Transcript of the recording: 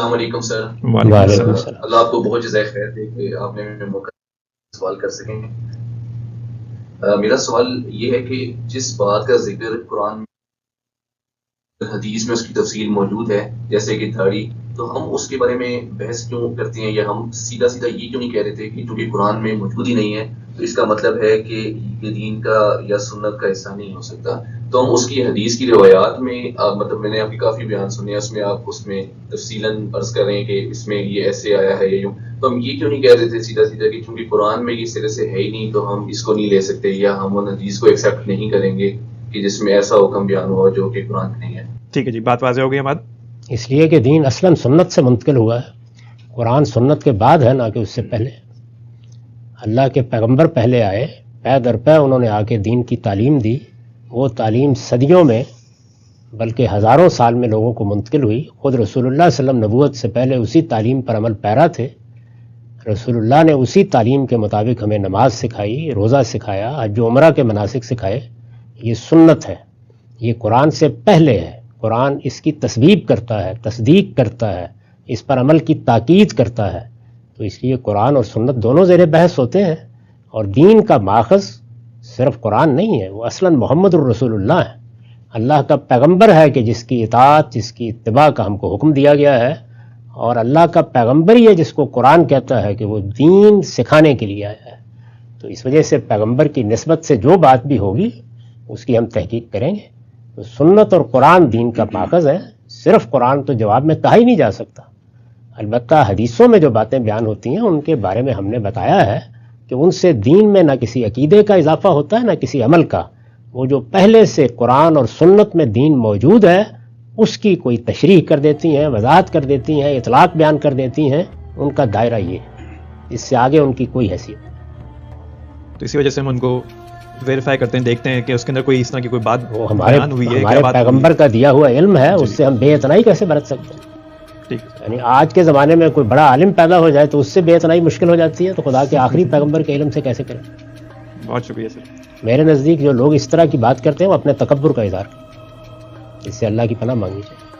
السلام علیکم سر. وعلیکم السلام. اللہ آپ کو بہت جزائے خیر دے کہ آپ نے موقع سوال کر سکیں. میرا سوال یہ ہے کہ جس بات کا ذکر قرآن حدیث میں اس کی تفصیل موجود ہے جیسے کہ داڑھی، تو ہم اس کے بارے میں بحث کیوں کرتے ہیں، یا ہم سیدھا یہ کیوں نہیں کہہ رہے تھے کہ چونکہ قرآن میں موجود ہی نہیں ہے تو اس کا مطلب ہے کہ یہ دین کا یا سنت کا حصہ نہیں ہو سکتا. تو ہم اس کی حدیث کی روایات میں مطلب میں نے آپ کے کافی بیان سنے، اس میں آپ اس میں تفصیلاً عرض کر رہے ہیں کہ اس میں یہ ایسے آیا ہے یا یوں، تو ہم یہ کیوں نہیں کہہ رہے تھے سیدھا کہ چونکہ قرآن میں یہ سرے سے ہے ہی نہیں تو ہم اس کو نہیں لے سکتے، یا ہم ان حدیث کو ایکسیپٹ نہیں کریں گے کہ جس میں ایسا حکم بیان ہوا جو کہ قرآن میں نہیں ہے. ٹھیک ہے جی، بات واضح ہو گئی ہماری. اس لیے کہ دین اصلاً سنت سے منتقل ہوا ہے، قرآن سنت کے بعد ہے نہ کہ اس سے پہلے. اللہ کے پیغمبر پہلے آئے، پے در پے انہوں نے آ کے دین کی تعلیم دی. وہ تعلیم صدیوں میں بلکہ ہزاروں سال میں لوگوں کو منتقل ہوئی. خود رسول اللہ صلی اللہ علیہ وسلم نبوت سے پہلے اسی تعلیم پر عمل پیرا تھے. رسول اللہ نے اسی تعلیم کے مطابق ہمیں نماز سکھائی، روزہ سکھایا، حج و عمرہ کے مناسک سکھائے. یہ سنت ہے، یہ قرآن سے پہلے ہے. قرآن اس کی تصویب کرتا ہے، تصدیق کرتا ہے، اس پر عمل کی تاکید کرتا ہے. تو اس لیے قرآن اور سنت دونوں زیر بحث ہوتے ہیں. اور دین کا ماخذ صرف قرآن نہیں ہے، وہ اصلاً محمد الرسول اللہ ہے، اللہ کا پیغمبر ہے کہ جس کی اطاعت، جس کی اتباع کا ہم کو حکم دیا گیا ہے. اور اللہ کا پیغمبر ہی ہے جس کو قرآن کہتا ہے کہ وہ دین سکھانے کے لیے آیا ہے. تو اس وجہ سے پیغمبر کی نسبت سے جو بات بھی ہوگی اس کی ہم تحقیق کریں گے. تو سنت اور قرآن دین کا ماخذ ہے، صرف قرآن تو جواب میں کہا ہی نہیں جا سکتا. البتہ حدیثوں میں جو باتیں بیان ہوتی ہیں ان کے بارے میں ہم نے بتایا ہے کہ ان سے دین میں نہ کسی عقیدے کا اضافہ ہوتا ہے نہ کسی عمل کا. وہ جو پہلے سے قرآن اور سنت میں دین موجود ہے اس کی کوئی تشریح کر دیتی ہیں، وضاحت کر دیتی ہیں، اطلاق بیان کر دیتی ہیں. ان کا دائرہ یہ ہے، اس سے آگے ان کی کوئی حیثیت نہیں. تو اسی وجہ سے ہم ان کو ویریفائی کرتے ہیں، دیکھتے ہیں کہ اس کے اندر کوئی اس طرح کی کوئی بات وہ ہمارے پیغمبر کا دیا ہوا علم ہے، اس سے ہم بے اعتنائی کیسے برت سکتے ہیں؟ یعنی آج کے زمانے میں کوئی بڑا عالم پیدا ہو جائے تو اس سے بے اعتنائی مشکل ہو جاتی ہے، تو خدا کے آخری پیغمبر کے علم سے کیسے کریں؟ بہت شکریہ سر. میرے نزدیک جو لوگ اس طرح کی بات کرتے ہیں وہ اپنے تکبر کا اظہار کرتے ہیں. اس سے اللہ کی پناہ مانگنی چاہیے.